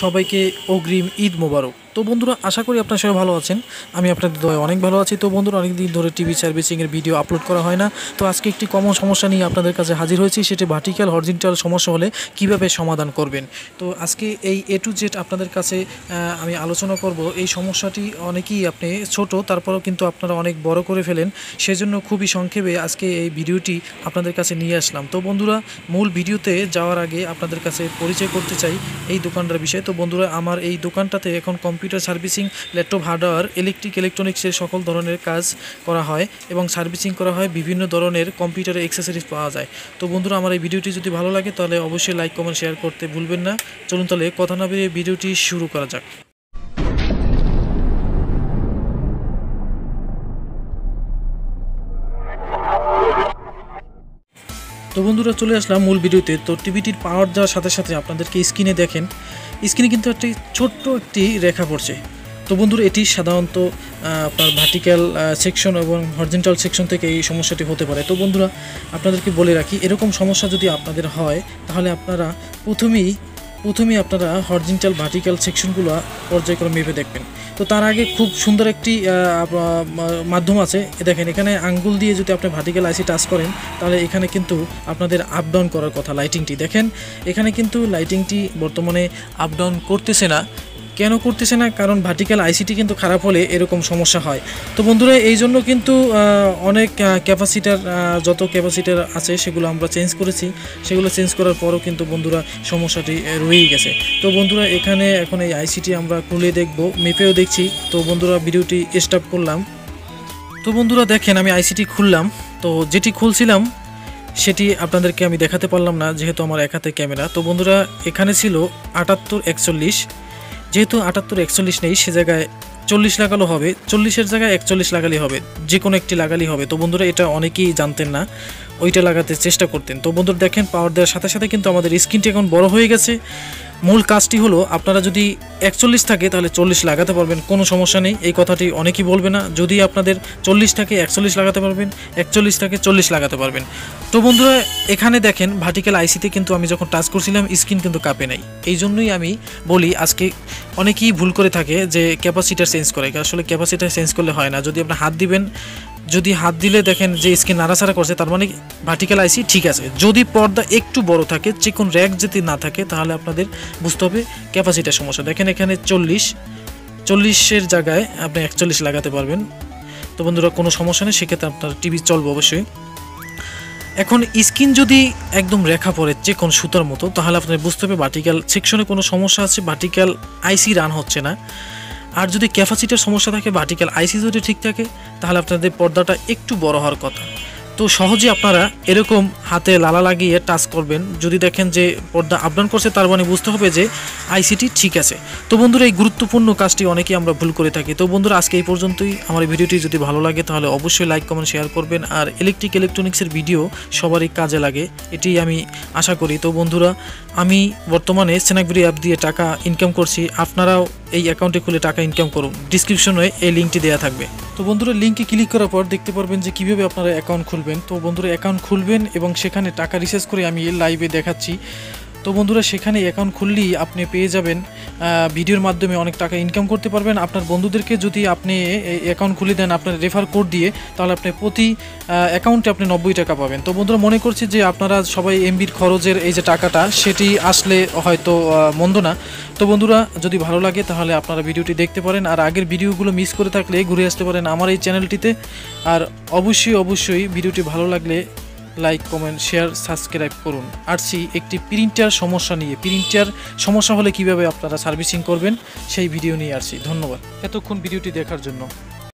সবাইকে অগ্রিম ঈদ মোবারক। তো বন্ধুরা, আশা করি আপনারা সবাই ভালো আছেন। আমি আপনাদের দয়ায় অনেক ভালো আছি। তো বন্ধুরা, অনেক দিন ধরে টিভি সার্ভিসিংয়ের ভিডিও আপলোড করা হয় না। তো আজকে একটি কমন সমস্যা নিয়ে আপনাদের কাছে হাজির হয়েছি। সেটি ভার্টিক্যাল হরিজন্টাল সমস্যা হলে কিভাবে সমাধান করবেন। তো আজকে এই A to Z আপনাদের কাছে আমি আলোচনা করব। এই সমস্যাটি অনেকেই আপনি ছোট, তারপরেও কিন্তু আপনারা অনেক বড় করে ফেলেন। সেজন্য খুবই সংক্ষেপে আজকে এই ভিডিওটি আপনাদের কাছে নিয়ে আসলাম। তো বন্ধুরা, মূল ভিডিওতে যাওয়ার আগে আপনাদের কাছে পরিচয় করতে চাই এই দোকানটার বিষয়ে। তো বন্ধুরা, আমার এই দোকানটাতে এখন কম্পিউটার সার্ভিসিং, ল্যাপটপ, হার্ডওয়্যার, ইলেকট্রনিক্সের সকল ধরনের কাজ করা হয় এবং সার্ভিসিং করা হয়। বিভিন্ন ধরনের কম্পিউটারের অ্যাক্সেসরিজ পাওয়া যায়। তো বন্ধুরা, আমার এই ভিডিওটি যদি ভালো লাগে তাহলে অবশ্যই লাইক, কমেন্ট, শেয়ার করতে ভুলবেন না। চলুন তাহলে কথা না বেরিয়ে ভিডিওটি শুরু করা যাক। তো বন্ধুরা, চলে আসলাম মূল ভিডিওতে। তো টিভিটির পাওয়ার দেওয়ার সাথে সাথে আপনাদেরকে স্ক্রিনে দেখেন, স্ক্রিনে কিন্তু ছোট্ট একটি রেখা পড়ছে। তো বন্ধুরা, এটি সাধারণত আপনার ভার্টিক্যাল সেকশন এবং হরিজন্টাল সেকশন থেকে এই সমস্যাটি হতে পারে। তো বন্ধুরা, আপনাদেরকে বলে রাখি, এরকম সমস্যা যদি আপনাদের হয় তাহলে আপনারা প্রথমেই আপনারা হরিজন্টাল ভার্টিক্যাল সেকশনগুলো পর্যায়ক্রমে মেপে দেখবেন। তো তার আগে খুব সুন্দর একটি মাধ্যম আছে। দেখেন, এখানে আঙ্গুল দিয়ে যদি আপনি ভার্টিক্যাল আইসি টাচ করেন তাহলে এখানে কিন্তু আপনাদের আপ ডাউন করার কথা। লাইটিংটি দেখেন, এখানে কিন্তু লাইটিংটি বর্তমানে আপ ডাউন করতেছে না। কেন করতেছে না? কারণ ভার্টিক্যাল আইসিটি কিন্তু খারাপ হলে এরকম সমস্যা হয়। তো বন্ধুরা, এই জন্য কিন্তু অনেক যত ক্যাপাসিটার আছে সেগুলো আমরা চেঞ্জ করেছি। সেগুলো চেঞ্জ করার পরও কিন্তু বন্ধুরা সমস্যাটি রয়েই গেছে। তো বন্ধুরা, এখানে এখন এই আইসিটি আমরা খুলে দেখব, মেপেও দেখছি। তো বন্ধুরা, ভিডিওটি স্টপ করলাম। তো বন্ধুরা দেখেন, আমি আইসিটি খুললাম। তো যেটি খুলছিলাম সেটি আপনাদেরকে আমি দেখাতে পারলাম না, যেহেতু আমার এক হাতে ক্যামেরা। তো বন্ধুরা, এখানে ছিল 7841। যেহেতু 7841 নেই, সে জায়গায় 40 লাগালো হবে। 40-এর জায়গায় 41 লাগালেই হবে, যে কোনো একটি লাগালেই হবে। তো বন্ধুরা, এটা অনেকেই জানতেন না, ওইটা লাগাতে চেষ্টা করতেন। তো বন্ধুরা দেখেন, পাওয়ার দেওয়ার সাথে সাথে কিন্তু আমাদের স্ক্রিনটি এখন বড় হয়ে গেছে। মূল কাজটি হলো, আপনারা যদি 41 থাকে তাহলে 40 লাগাতে পারবেন, কোনো সমস্যা নেই। এই কথাটি অনেকেই বলবে না। যদি আপনাদের 40 থাকে 41 লাগাতে পারবেন, 41 থাকে 40 লাগাতে পারবেন। তো বন্ধুরা, এখানে দেখেন ভার্টিক্যাল আইসিতে কিন্তু আমি যখন টাচ করছিলাম স্ক্রিন কিন্তু কাঁপে নাই। এই জন্যই আমি বলি, আজকে অনেকেই ভুল করে থাকে যে ক্যাপাসিটার চেঞ্জ করে। আসলে ক্যাপাসিটার চেঞ্জ করলে হয় না। যদি আপনি হাত দিবেন, যদি হাত দিলে দেখেন যে স্ক্রিন নাড়াচাড়া করছে, তার মানে ভার্টিক্যাল আইসি ঠিক আছে। যদি পর্দা একটু বড় থাকে, চিকন র্যাক যদি না থাকে, তাহলে আপনাদের বুঝতে হবে ক্যাপাসিটার সমস্যা। দেখেন, এখানে 40-এর জায়গায় আপনি 41 লাগাতে পারবেন। তো বন্ধুরা, কোনো সমস্যা নেই, সেক্ষেত্রে আপনার টিভি চলবে অবশ্যই। এখন স্ক্রিন যদি একদম রেখা পড়ে চিকন সুতার মতো, তাহলে আপনার বুঝতে হবে ভার্টিক্যাল সেকশনে কোনো সমস্যা আছে, ভার্টিক্যাল আইসি রান হচ্ছে না। আর যদি ক্যাপাসিটার সমস্যা থাকে, ভার্টিক্যাল আইসি যদি ঠিক থাকে, তাহলে আপনাদের পর্দাটা একটু বড় হওয়ার কথা। তো সহজে আপনারা এরকম হাতে লালা লাগিয়ে টাচ করবেন। যদি দেখেন যে পর্দা আপ ডাউন করছে, তার মানে বুঝতে হবে যে আইসিটি ঠিক আছে। তো বন্ধুরা, এই গুরুত্বপূর্ণ কাজটি অনেকেই আমরা ভুল করে থাকি। তো বন্ধুরা, আজকে এই পর্যন্তই। আমার এই ভিডিওটি যদি ভালো লাগে তাহলে অবশ্যই লাইক, কমেন্ট, শেয়ার করবেন। আর ইলেকট্রনিক্সের ভিডিও সবারই কাজে লাগে, এটি আমি আশা করি। তো বন্ধুরা, আমি বর্তমানে স্ন্যাকভিডিও অ্যাপ দিয়ে টাকা ইনকাম করছি। আপনারাও এই অ্যাকাউন্টে খুলে টাকা ইনকাম করুন। ডিসক্রিপশনে এই লিঙ্কটি দেওয়া থাকবে। তো বন্ধুরা, লিঙ্কে ক্লিক করার পর দেখতে পারবেন যে কীভাবে আপনারা অ্যাকাউন্ট খুলবেন। তো বন্ধুরা, অ্যাকাউন্ট খুলবেন এবং সেখানে টাকা রিচার্জ করে আমি লাইভে দেখাচ্ছি। তো বন্ধুরা, সেখানে অ্যাকাউন্ট খুললেই আপনি পেয়ে যাবেন, ভিডিওর মাধ্যমে অনেক টাকা ইনকাম করতে পারবেন। আপনার বন্ধুদেরকে যদি আপনি অ্যাকাউন্ট খুলে দেন আপনার রেফার কোড দিয়ে, তাহলে আপনি প্রতি অ্যাকাউন্টে আপনি 90 টাকা পাবেন। তো বন্ধুরা, মনে করছি যে আপনারা সবাই এমবির খরচের এই যে টাকাটা, সেটি আসলে হয়তো মন্দ না। তো বন্ধুরা, যদি ভালো লাগে তাহলে আপনারা ভিডিওটি দেখতে পারেন। আর আগের ভিডিওগুলো মিস করে থাকলে ঘুরে আসতে পারেন আমার এই চ্যানেলটিতে। আর অবশ্যই ভিডিওটি ভালো লাগলে লাইক, কমেন্ট, শেয়ার, সাবস্ক্রাইব করুন। আসছি একটি প্রিন্টার সমস্যা নিয়ে। প্রিন্টার সমস্যা হলে কিভাবে আপনারা সার্ভিসিং করবেন সেই ভিডিও নিয়ে আসছি। ধন্যবাদ এতক্ষণ ভিডিওটি দেখার জন্য।